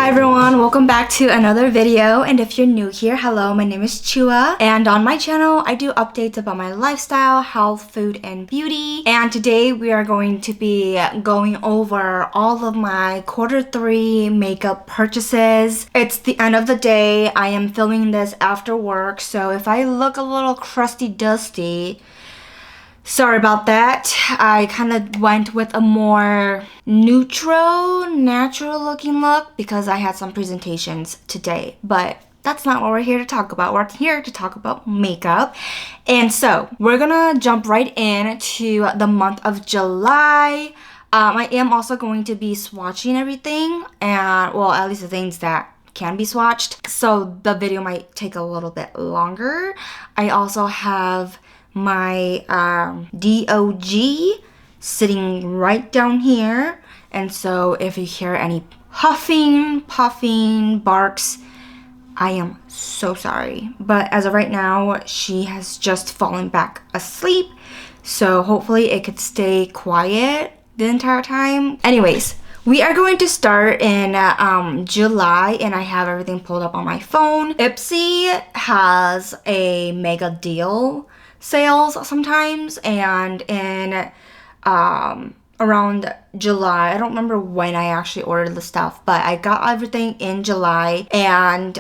everyone, welcome back to another video, and if you're new here, hello, my name is Chua, and on my channel I do updates about my lifestyle, health, food, and beauty. And today we are going to be going over all of my Q3 makeup purchases. It's the end of the day. I am filming this after work, so if I look a little crusty dusty, sorry about that. I kind of went with a more neutral, natural looking look because I had some presentations today. But that's not what we're here to talk about. We're here to talk about makeup. And so we're gonna jump right into the month of July. I am also going to be swatching everything, and well, at least the things that can be swatched. So the video might take a little bit longer. I also have my DOG sitting right down here, and so if you hear any huffing, puffing, barks, I am so sorry. But as of right now, she has just fallen back asleep, so hopefully it could stay quiet the entire time. Anyways, we are going to start in July, and I have everything pulled up on my phone. IPSY has a mega deal sales sometimes, and in around July, I don't remember when I actually ordered the stuff, but I got everything in July, and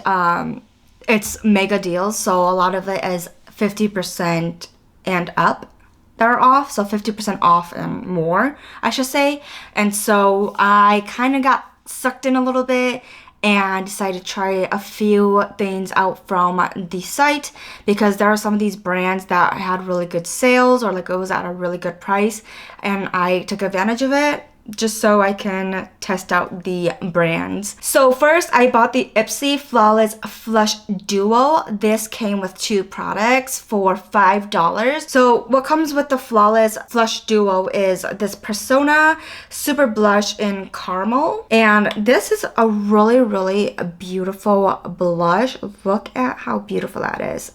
it's mega deals, so a lot of it is 50% and up that are off, so 50% off and more, I should say. And so I kind of got sucked in a little bit and decided to try a few things out from the site because there are some of these brands that had really good sales, or like it was at a really good price, and I took advantage of it just so I can test out the brands. So first, I bought the IPSY Flawless Flush Duo. This came with 2 products for $5. So what comes with the Flawless Flush Duo is this Persona Super Blush in Caramel. And this is a really, really beautiful blush. Look at how beautiful that is.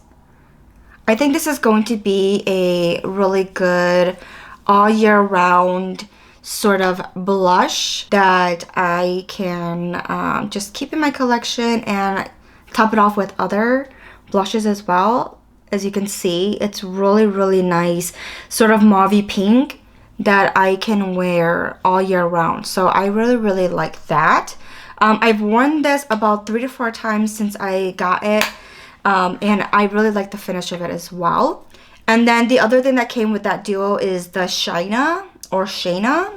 I think this is going to be a really good all year round sort of blush that I can just keep in my collection and top it off with other blushes as well. As you can see, it's really, really nice, sort of mauve pink that I can wear all year round. So I really, really like that. I've worn this about 3 to 4 times since I got it, and I really like the finish of it as well. And then the other thing that came with that duo is the Shaina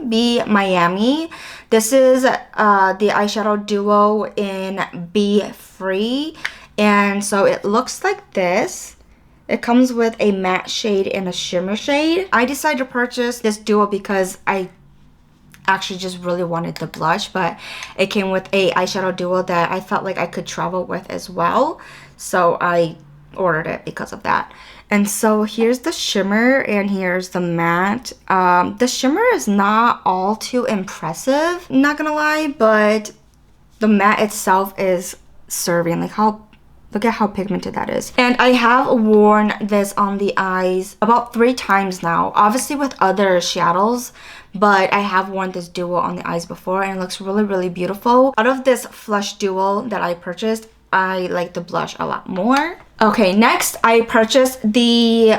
Be Miami. This is the eyeshadow duo in Be Free, and so it looks like this. It comes with a matte shade and a shimmer shade. I decided to purchase this duo because I actually just really wanted the blush, but it came with a eyeshadow duo that I felt like I could travel with as well, so I ordered it because of that. And so here's the shimmer and here's the matte. The shimmer is not all too impressive, not gonna lie, but the matte itself is serving. Look at how pigmented that is. And I have worn this on the eyes about 3 times now, obviously with other shadows, but I have worn this duo on the eyes before, and it looks really, really beautiful. Out of this Flush Duo that I purchased, I like the blush a lot more. Okay, next I purchased the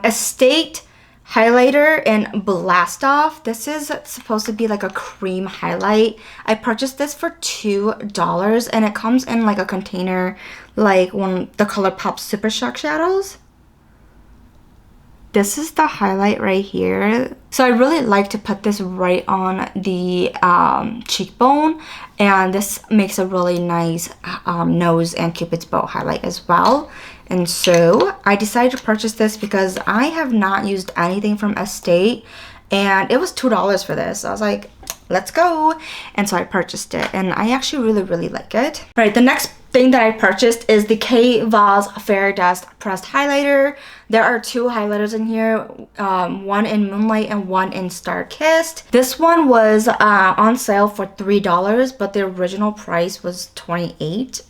Estate highlighter in Blast Off. This is supposed to be like a cream highlight. I purchased this for $2, and it comes in like a container like one the ColourPop Super Shock shadows. This is the highlight right here. So I really like to put this right on the cheekbone, and this makes a really nice nose and Cupid's bow highlight as well. And so I decided to purchase this because I have not used anything from Estate, and it was $2 for this. I was like, let's go. And so I purchased it, and I actually really, really like it. All right, the next thing that I purchased is the KVOSS Fair Dust Pressed Highlighter. There are 2 highlighters in here, one in Moonlight and one in Star Kissed. This one was on sale for $3, but the original price was $28.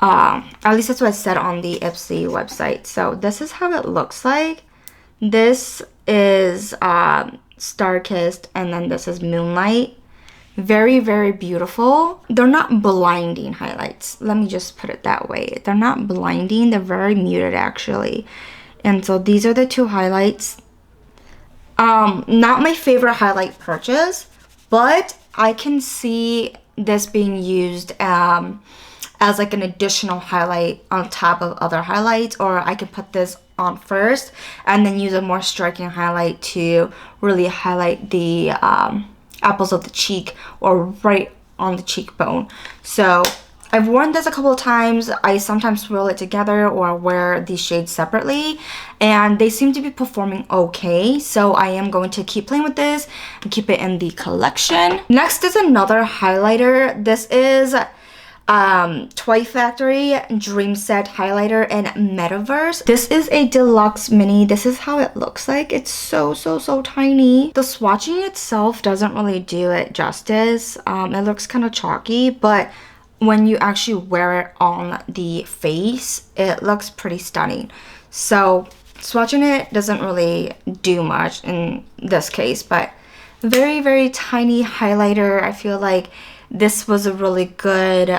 At least that's what it said on the IPSY website. So this is how it looks like. This is Star Kissed, and then this is Moonlight. Very, very beautiful. They're not blinding highlights. Let me just put it that way. They're not blinding. They're very muted actually. And so these are the two highlights. Not my favorite highlight purchase, but I can see this being used as like an additional highlight on top of other highlights, or I can put this on first and then use a more striking highlight to really highlight the apples of the cheek or right on the cheekbone. So I've worn this a couple of times. I sometimes swirl it together or wear these shades separately, and they seem to be performing okay. So I am going to keep playing with this and keep it in the collection. Next is another highlighter. This is Toy Factory Dream Set Highlighter in Metaverse. This is a deluxe mini. This is how it looks like. It's so tiny. The swatching itself doesn't really do it justice. It looks kind of chalky, but when you actually wear it on the face, it looks pretty stunning. So swatching it doesn't really do much in this case, but very tiny highlighter. I feel like this was a really good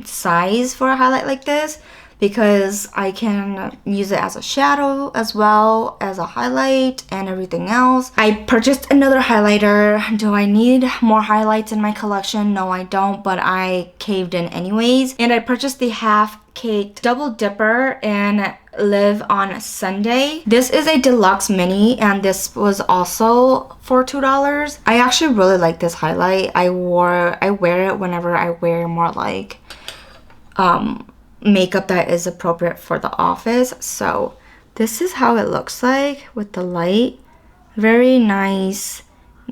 size for a highlight like this, because I can use it as a shadow as well as a highlight and everything else. I purchased another highlighter. Do I need more highlights in my collection? No, I don't, but I caved in anyways. And I purchased the Half Cake Double Dipper in Live on Sunday. This is a deluxe mini, and this was also for $2. I actually really like this highlight. I wear it whenever I wear more like makeup that is appropriate for the office. So this is how it looks like with the light. Very nice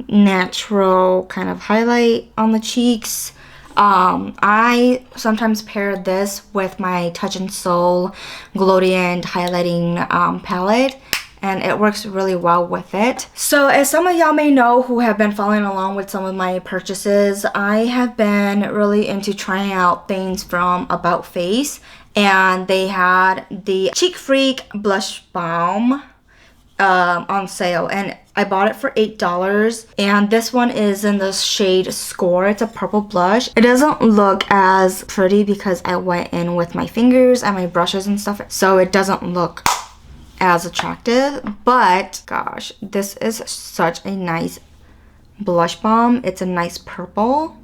natural kind of highlight on the cheeks. I sometimes pair this with my Touch and Soul Glowdient highlighting palette, and it works really well with it. So as some of y'all may know who have been following along with some of my purchases, I have been really into trying out things from About Face, and they had the Cheek Freak Blush Balm on sale, and I bought it for $8, and this one is in the shade Score. It's a purple blush. It doesn't look as pretty because I went in with my fingers and my brushes and stuff, so it doesn't look as attractive, but gosh, this is such a nice blush balm. It's a nice purple.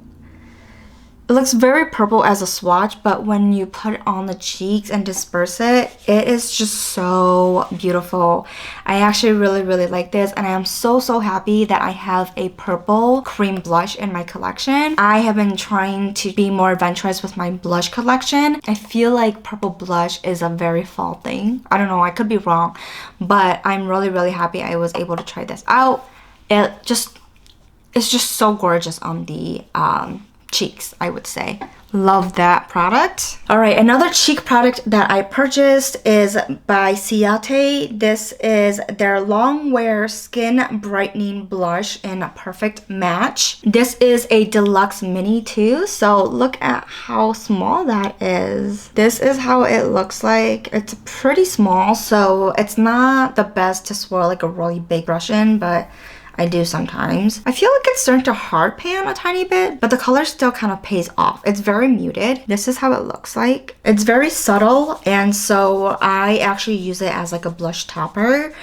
It looks very purple as a swatch, but when you put it on the cheeks and disperse it, it is just so beautiful. I actually really like this, and I am so happy that I have a purple cream blush in my collection. I have been trying to be more adventurous with my blush collection. I feel like purple blush is a very fall thing. I don't know, I could be wrong, but I'm really happy I was able to try this out. It's just so gorgeous on the cheeks, I would say. Love that product. All right, another cheek product that I purchased is by Ciate. This is their Long Wear Skin Brightening Blush in Perfect Match. This is a deluxe mini too, so look at how small that is. This is how it looks like. It's pretty small, so it's not the best to swirl like a really big brush in, but I do sometimes. I feel like it's starting to hard pan a tiny bit, but the color still kind of pays off. It's very muted. This is how it looks like. It's very subtle, and so I actually use it as like a blush topper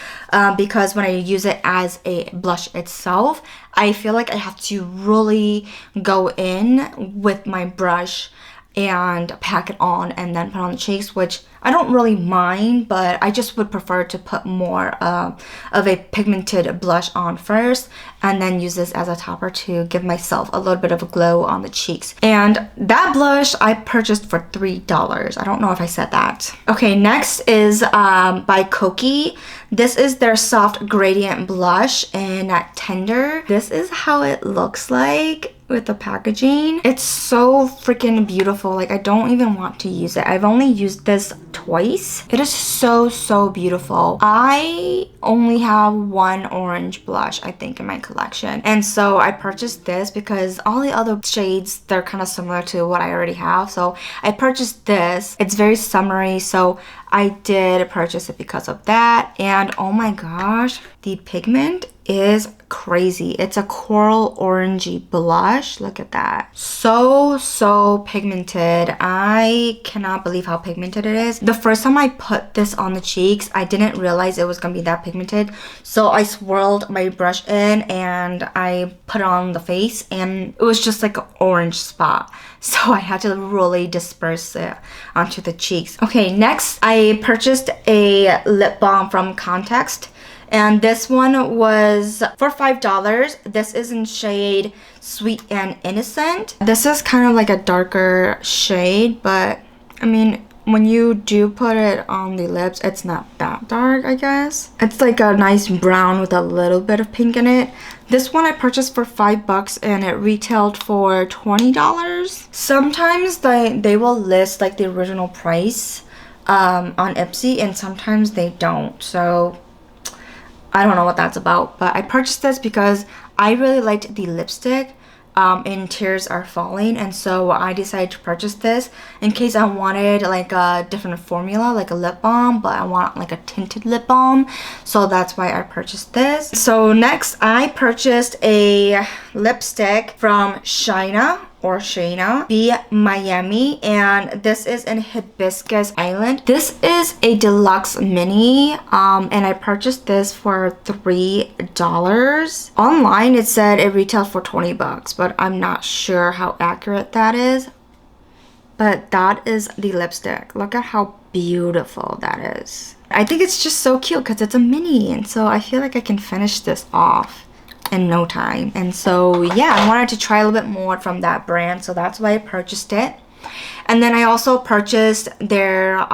because when I use it as a blush itself, I feel like I have to really go in with my brush and pack it on and then put on the cheeks, which I don't really mind, but I just would prefer to put more of a pigmented blush on first and then use this as a topper to give myself a little bit of a glow on the cheeks. And that blush I purchased for $3. I don't know if I said that. Okay, next is by Koki. This is their Soft Gradient Blush in Tender. This is how it looks like with the packaging. It's so freaking beautiful. Like, I don't even want to use it. I've only used this twice. It is so beautiful. I only have one orange blush, I think, in my collection, and so I purchased this because all the other shades, they're kind of similar to what I already have, so I purchased this. It's very summery, so I did purchase it because of that. And oh my gosh, the pigment is crazy. It's a coral orangey blush. Look at that. So pigmented. I cannot believe how pigmented it is. The first time I put this on the cheeks, I didn't realize it was gonna be that pigmented. So I swirled my brush in and I put it on the face, and it was just like an orange spot. So I had to really disperse it onto the cheeks. Okay, next I purchased a lip balm from Context. And this one was for $5. This is in shade Sweet and Innocent. This is kind of like a darker shade, but I mean, when you do put it on the lips, it's not that dark, I guess. It's like a nice brown with a little bit of pink in it. This one I purchased for $5 and it retailed for $20. Sometimes they will list like the original price on IPSY, and sometimes they don't. So I don't know what that's about, but I purchased this because I really liked the lipstick in Tears Are Falling, and so I decided to purchase this in case I wanted like a different formula, like a lip balm, but I want like a tinted lip balm, so that's why I purchased this. So next I purchased a lipstick from Shaina or Shaina Be Miami, and this is in Hibiscus Island. This is a deluxe mini, and I purchased this for $3. Online it said it retailed for $20, but I'm not sure how accurate that is. But that is the lipstick. Look at how beautiful that is. I think it's just so cute because it's a mini, and so I feel like I can finish this off in no time. And so yeah, I wanted to try a little bit more from that brand, so that's why I purchased it. And then I also purchased their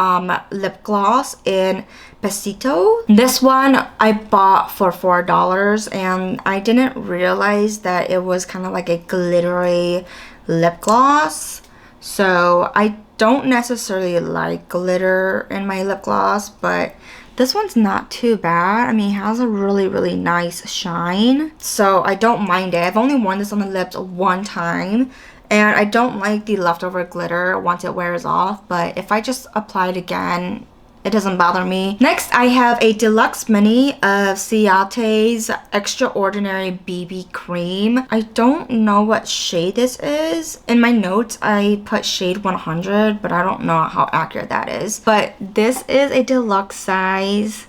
lip gloss in Pesito. This one I bought for $4, and I didn't realize that it was kind of like a glittery lip gloss. So I don't necessarily like glitter in my lip gloss, but this one's not too bad. I mean, it has a really nice shine, so I don't mind it. I've only worn this on the lips one time, and I don't like the leftover glitter once it wears off, but if I just apply it again, it doesn't bother me. Next, I have a deluxe mini of Ciate's Extraordinary BB Cream. I don't know what shade this is. In my notes, I put shade 100, but I don't know how accurate that is. But this is a deluxe size.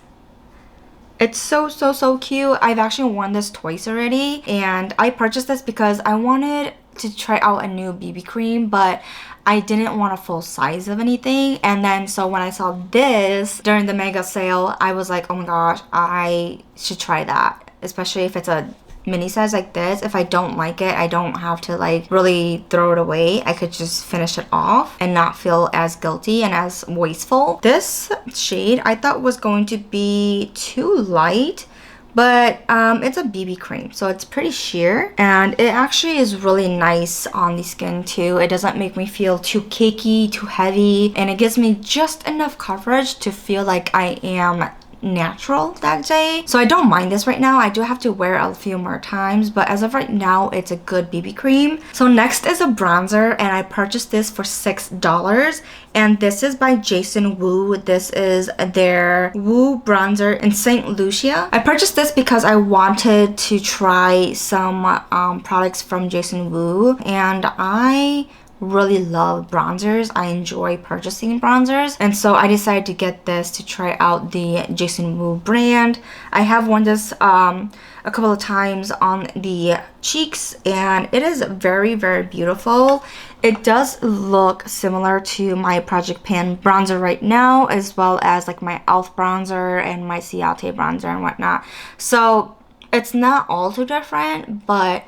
It's so cute. I've actually worn this twice already, and I purchased this because I wanted to try out a new BB cream, but I didn't want a full size of anything. And then so when I saw this during the mega sale, I was like, oh my gosh, I should try that, especially if it's a mini size like this. If I don't like it, I don't have to like really throw it away. I could just finish it off and not feel as guilty and as wasteful. This shade I thought was going to be too light, but it's a BB cream, so it's pretty sheer, and it actually is really nice on the skin too. It doesn't make me feel too cakey, too heavy, and it gives me just enough coverage to feel like I am natural that day. So I don't mind this right now. I do have to wear it a few more times, but as of right now, it's a good BB cream. So next is a bronzer, and I purchased this for $6, and this is by Jason Wu. This is their Wu bronzer in St. Lucia. I purchased this because I wanted to try some products from Jason Wu, and I really love bronzers. I enjoy purchasing bronzers, and so I decided to get this to try out the Jason Wu brand. I have worn this a couple of times on the cheeks, and it is very beautiful. It does look similar to my Project Pan bronzer right now, as well as like my e.l.f. bronzer and my Ciate bronzer and whatnot. So it's not all too different, but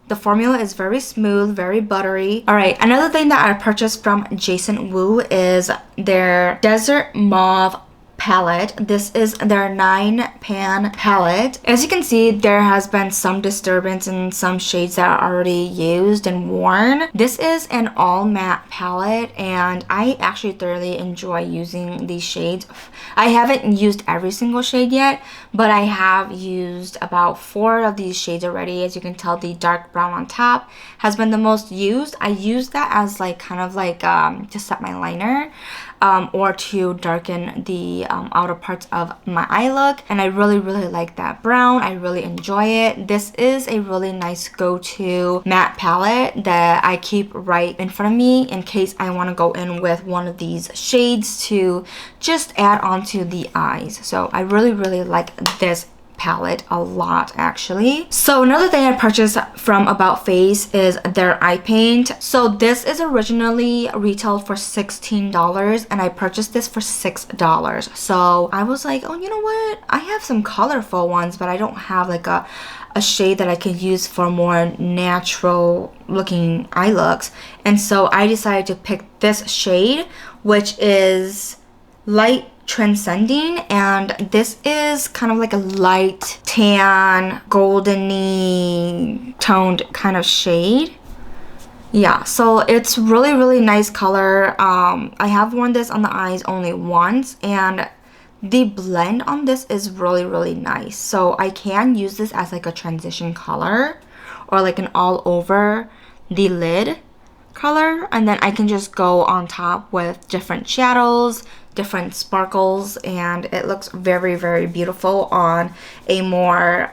the formula is very smooth, very buttery. All right, another thing that I purchased from Jason Wu is their Desert Mauve palette. This is their 9-pan palette. As you can see, there has been some disturbance in some shades that are already used and worn. This is an all matte palette, and I actually thoroughly enjoy using these shades. I haven't used every single shade yet, but I have used about 4 of these shades already. As you can tell, the dark brown on top has been the most used. I use that as like kind of like to set my liner. or to darken the outer parts of my eye look. And I really like that brown. I really enjoy it. This is a really nice go-to matte palette that I keep right in front of me in case I want to go in with one of these shades to just add onto the eyes. So I really like this palette a lot actually. So another thing I purchased from About Face is their eye paint. So this is originally retailed for $16 and I purchased this for $6. So I was like, oh, you know what? I have some colorful ones, but I don't have like a shade that I could use for more natural looking eye looks. And so I decided to pick this shade, which is Light Transcending, and this is kind of like a light tan goldeny toned kind of shade. Yeah, so it's really nice color. I have worn this on the eyes only once, and the blend on this is really nice. So I can use this as like a transition color or like an all over the lid color, and then I can just go on top with different shadows, different sparkles, and it looks very beautiful on a more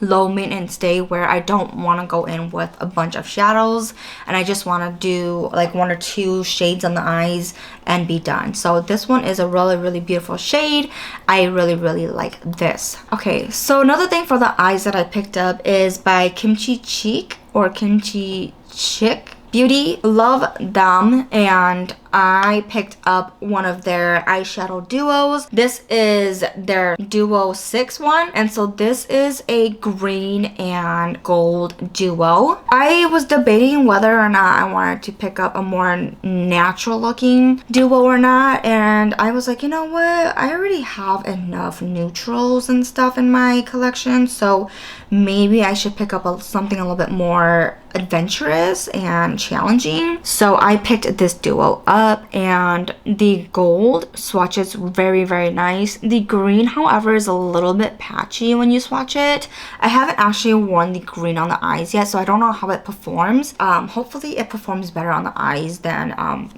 low maintenance day where I don't want to go in with a bunch of shadows and I just want to do like 1 or 2 shades on the eyes and be done. So this one is a really beautiful shade. I really like this. Okay, so another thing for the eyes that I picked up is by Kimchi Cheek or Kimchi Chick Beauty. Love them, and I picked up one of their eyeshadow duos. This is their Duo 6 one, and so this is a green and gold duo. I was debating whether or not I wanted to pick up a more natural looking duo or not, and I was like, you know what, I already have enough neutrals and stuff in my collection, so maybe I should pick up something a little bit more adventurous and challenging. So I picked this duo up, and the gold swatches very nice. The green, however, is a little bit patchy when you swatch it. I haven't actually worn the green on the eyes yet, so I don't know how it performs. Hopefully it performs better on the eyes than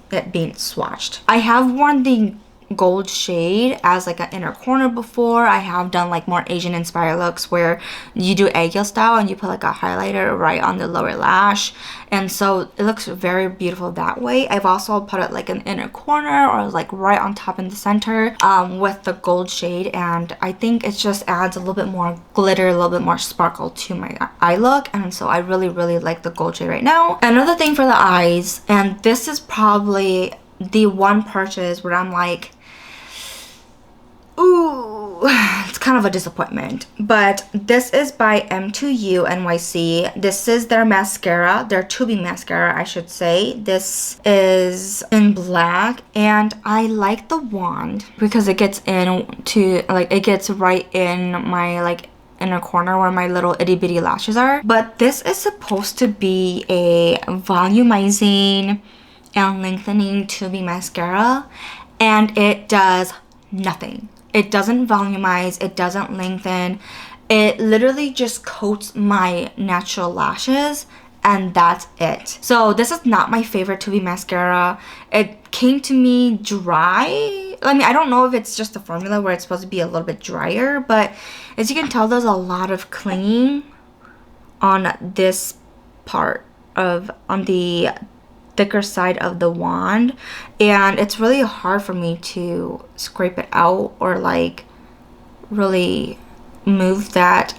it being swatched. I have worn the gold shade as like an inner corner before. I have done like more Asian inspired looks where you do eggshell style and you put like a highlighter right on the lower lash, and so it looks very beautiful that way. I've also put it like an inner corner or like right on top in the center with the gold shade, and I think it just adds a little bit more glitter, a little bit more sparkle to my eye look, and so I really like the gold shade right now. Another thing for the eyes, and this is probably the one purchase where I'm like, ooh, it's kind of a disappointment, but this is by M2U-NYC. This is their mascara, their tubing mascara, I should say. This is in black, and I like the wand because it gets into like, it gets right in my like inner corner where my little itty bitty lashes are. But this is supposed to be a volumizing and lengthening tubing mascara, and it does nothing. It doesn't volumize, it doesn't lengthen. It literally just coats my natural lashes, and that's it. So this is not my favorite tubing mascara. It came to me dry. I mean, I don't know if it's just the formula where it's supposed to be a little bit drier, but as you can tell, there's a lot of clinging on this part on the thicker side of the wand, and it's really hard for me to scrape it out or like really move that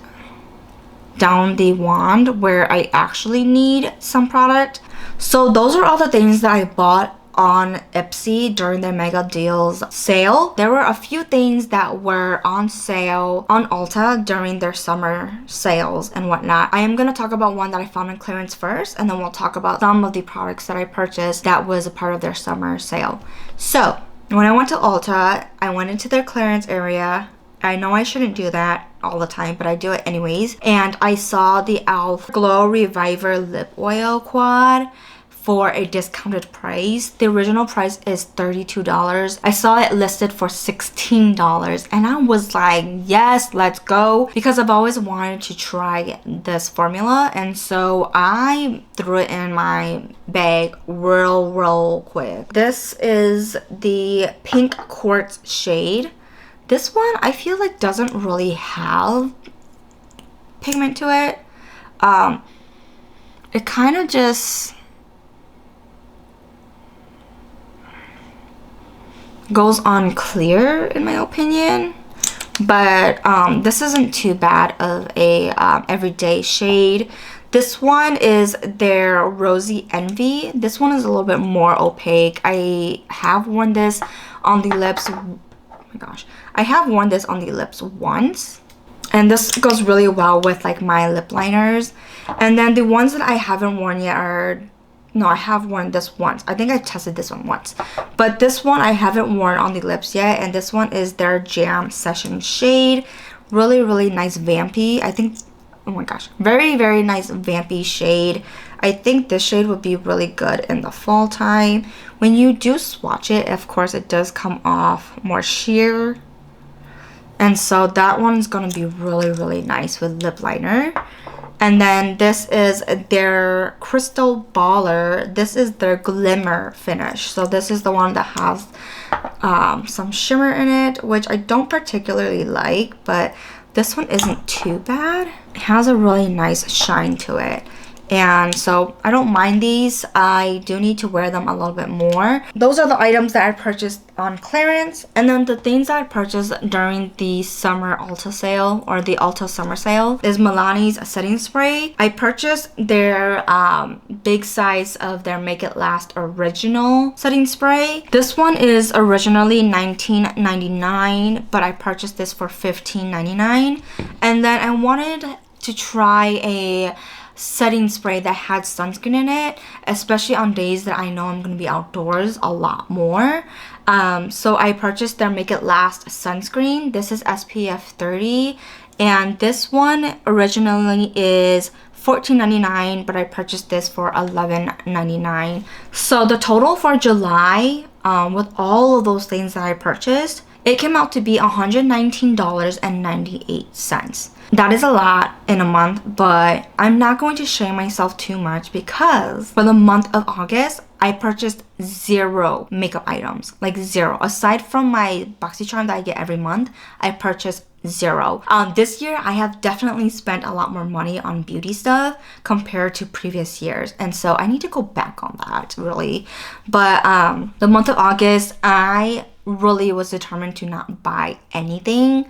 down the wand where I actually need some product. So those are all the things that I bought on IPSY during their mega deals sale. There were a few things that were on sale on Ulta during their summer sales and whatnot. I am going to talk about one that I found on clearance first, and then we'll talk about some of the products that I purchased that was a part of their summer sale. So when I went to Ulta, I went into their clearance area. I know I shouldn't do that all the time, but I do it anyways. And I saw the e.l.f. Glow Reviver Lip Oil Quad for a discounted price. The original price is $32. I saw it listed for $16 and I was like, yes, let's go, because I've always wanted to try this formula, and so I threw it in my bag real quick. This is the Pink Quartz shade. This one I feel like doesn't really have pigment to it. It kind of just goes on clear in my opinion, but this isn't too bad of a everyday shade. This one is their Rosy Envy. This one is a little bit more opaque. I have worn this on the lips. Oh my gosh, I have worn this on the lips once, and this goes really well with like my lip liners. And then the ones that I haven't worn yet are, no, I have worn this once. I think I tested this one once, but this one I haven't worn on the lips yet, and this one is their Jam Session shade. Really nice vampy. I think, oh my gosh, very nice vampy shade. I think this shade would be really good in the fall time. When you do swatch it, of course it does come off more sheer, and so that one's gonna be really nice with lip liner. And then this is their Crystal Baller. This is their Glimmer finish. So this is the one that has some shimmer in it, which I don't particularly like, but this one isn't too bad. It has a really nice shine to it, and so I don't mind these. I do need to wear them a little bit more. Those are the items that I purchased on clearance. And then the things that I purchased during the summer Ulta sale, or the Ulta summer sale, is Milani's setting spray. I purchased their big size of their Make It Last original setting spray. This one is originally $19.99, but I purchased this for $15.99. And then I wanted to try a setting spray that had sunscreen in it, especially on days that I know I'm going to be outdoors a lot more. So I purchased their Make It Last sunscreen. This is SPF 30, and this one originally is $14.99, but I purchased this for $11.99. So the total for July, with all of those things that I purchased, it came out to be $119.98. That is a lot in a month, but I'm not going to shame myself too much, because for the month of August, I purchased 0 makeup items, like 0. Aside from my BoxyCharm that I get every month, I purchased 0. This year, I have definitely spent a lot more money on beauty stuff compared to previous years, and so I need to go back on that, really. But the month of August, I really was determined to not buy anything.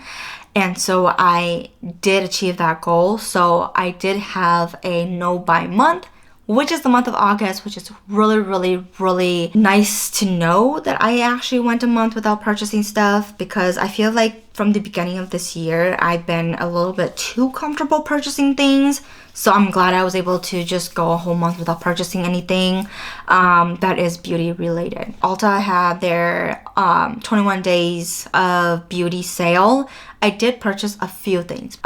And so I did achieve that goal. So I did have a no buy month, which is the month of August, which is really nice to know that I actually went a month without purchasing stuff, because I feel like from the beginning of this year, I've been a little bit too comfortable purchasing things. So I'm glad I was able to just go a whole month without purchasing anything that is beauty related. Ulta had their 21 days of beauty sale. I did purchase a few things.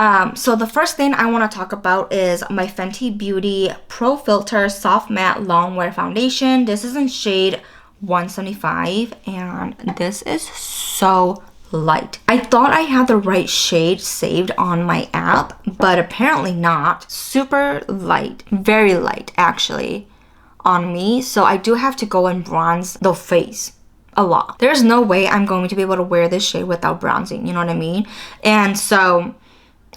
So the first thing I want to talk about is my Fenty Beauty Pro Filter Soft Matte Long Wear Foundation. This is in shade 175, and this is so light. I thought I had the right shade saved on my app, but apparently not. Super light, very light actually on me. So I do have to go and bronze the face a lot. There's no way I'm going to be able to wear this shade without bronzing, you know what I mean? And so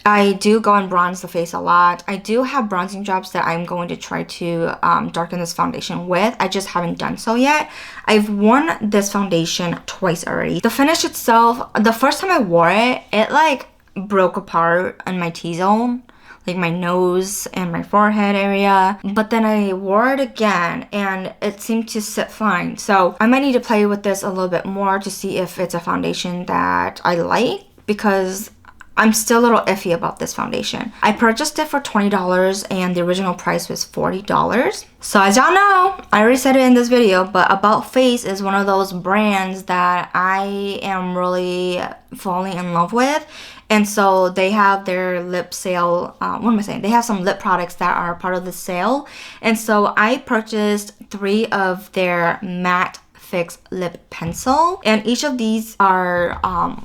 I do go and bronze the face a lot. I do have bronzing drops that I'm going to try to darken this foundation with. I just haven't done so yet. I've worn this foundation twice already. The finish itself, the first time I wore it, it like broke apart in my T-zone, like my nose and my forehead area. But then I wore it again and it seemed to sit fine. So I might need to play with this a little bit more to see if it's a foundation that I like, because I'm still a little iffy about this foundation. I purchased it for $20 and the original price was $40. So as y'all know, I already said it in this video, but About Face is one of those brands that I am really falling in love with. And so they have their lip sale, what am I saying? They have some lip products that are part of the sale. And so I purchased 3 of their matte Fix lip pencil, and each of these are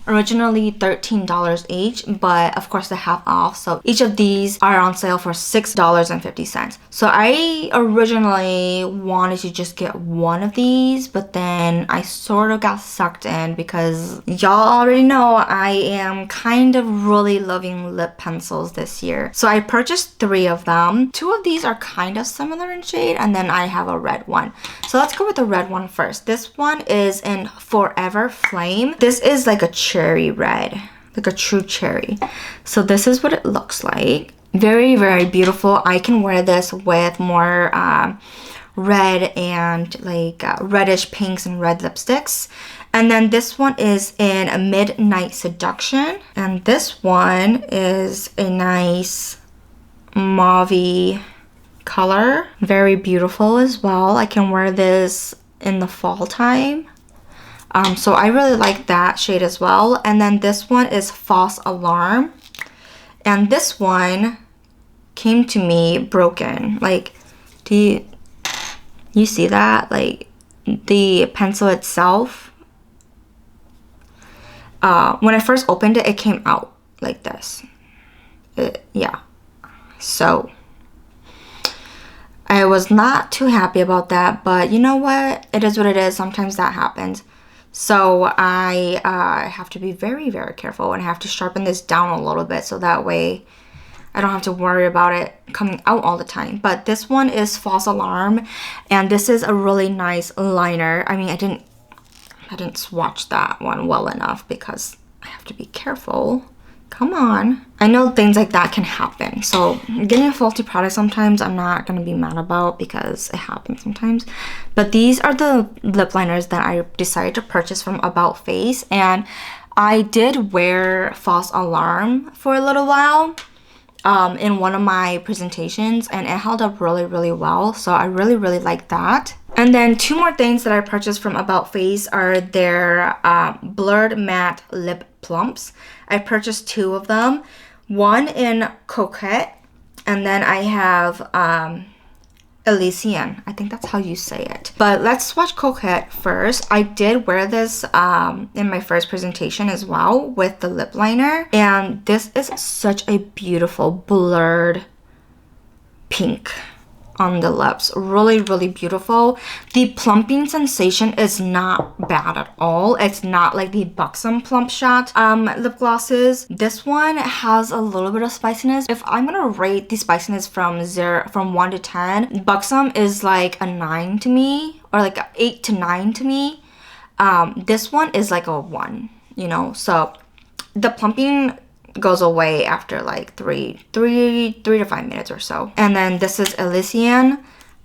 originally $13 each, but of course they have off, so each of these are on sale for $6.50. So I originally wanted to just get one of these, but then I sort of got sucked in because y'all already know I am kind of really loving lip pencils this year. So I purchased 3 of them. 2 of these are kind of similar in shade, and then I have a red one. So let's go with the red one first. This one is in Forever Flame. This is like a cherry red, like a true cherry. So this is what it looks like. Very, very beautiful. I can wear this with more red and like reddish pinks and red lipsticks. And then this one is in a Midnight Seduction. And this one is a nice mauve color. Very beautiful as well. I can wear this in the fall time. So I really like that shade as well. And then this one is False Alarm. And this one came to me broken. Like, do you see that? Like, the pencil itself. When I first opened it, it came out like this. Yeah. So I was not too happy about that, but you know what? It is what it is. Sometimes that happens. So I have to be very, very careful, and I have to sharpen this down a little bit so that way I don't have to worry about it coming out all the time. But this one is False Alarm, and this is a really nice liner. I mean, I didn't swatch that one well enough because I have to be careful. Come on. I know things like that can happen. So getting a faulty product sometimes I'm not going to be mad about because it happens sometimes. But these are the lip liners that I decided to purchase from About Face. And I did wear False Alarm for a little while in one of my presentations, and it held up really, really well. So I really, really like that. And then 2 more things that I purchased from About Face are their Blurred Matte Lip Plumps. I purchased 2 of them. One in Coquette, and then I have Elysian. I think that's how you say it. But let's swatch Coquette first. I did wear this in my first presentation as well with the lip liner. And this is such a beautiful blurred pink on the lips. Really, really beautiful. The plumping sensation is not bad at all. It's not like the Buxom Plump Shot lip glosses. This one has a little bit of spiciness. If I'm gonna rate the spiciness from 1 to 10, Buxom is like a 9 to me, or like 8 to 9 to me. This one is like a 1, you know? So the plumping goes away after like 3 to 5 minutes or so. And then this is Elysian.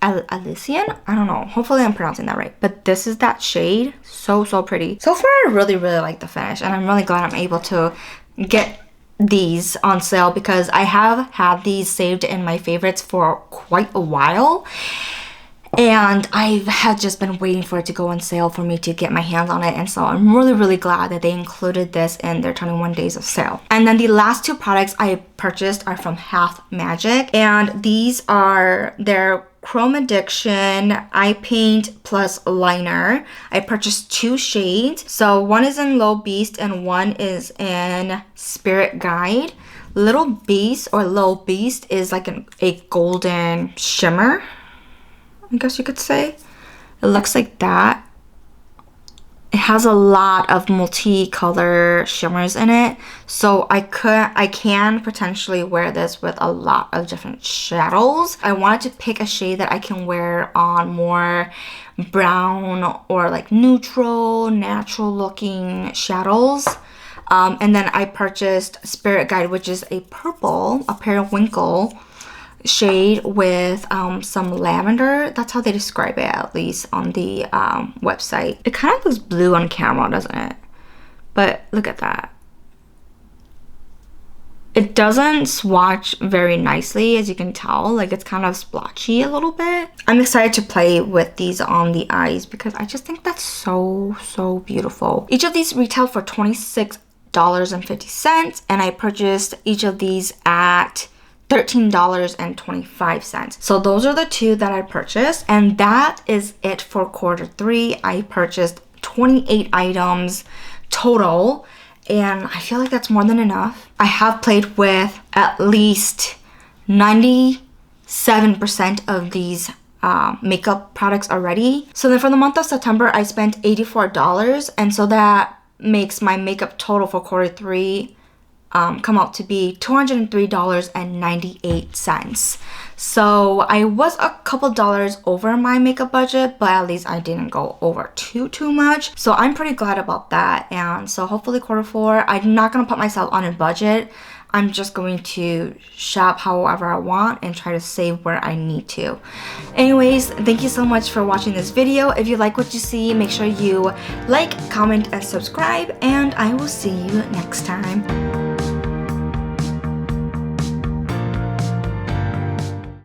Elysian? I don't know. Hopefully I'm pronouncing that right. But this is that shade. So, so pretty. So far, I really, really like the finish. And I'm really glad I'm able to get these on sale because I have had these saved in my favorites for quite a while. And I had just been waiting for it to go on sale for me to get my hands on it. And so I'm really, really glad that they included this in their 21 days of sale. And then the last 2 products I purchased are from Half Magic. And these are their Chrome Addiction Eye Paint Plus Liner. I purchased 2 shades. So one is in Low Beast and one is in Spirit Guide. Little Beast or Low Beast is like a golden shimmer, I guess you could say. It looks like that. It has a lot of multicolor shimmers in it, so I can potentially wear this with a lot of different shadows. I wanted to pick a shade that I can wear on more brown or like neutral, natural looking shadows. And then I purchased Spirit Guide, which is a purple, a periwinkle shade with some lavender. That's how they describe it, at least on the website. It kind of looks blue on camera, doesn't it? But look at that. It doesn't swatch very nicely, as you can tell. Like, it's kind of splotchy a little bit. I'm excited to play with these on the eyes because I just think that's so, so beautiful. Each of these retail for $26 $12.50, and I purchased each of these at $13.25. So those are the two that I purchased, and that is it for quarter 3. I purchased 28 items total, and I feel like that's more than enough. I have played with at least 97% of these makeup products already. So then for the month of September, I spent $84, and so that makes my makeup total for quarter 3 come out to be $203.98. So I was a couple dollars over my makeup budget, but at least I didn't go over too much. So I'm pretty glad about that. And so hopefully quarter 4, I'm not gonna put myself on a budget. I'm just going to shop however I want and try to save where I need to. Anyways, thank you so much for watching this video. If you like what you see, make sure you like, comment, and subscribe, and I will see you next time.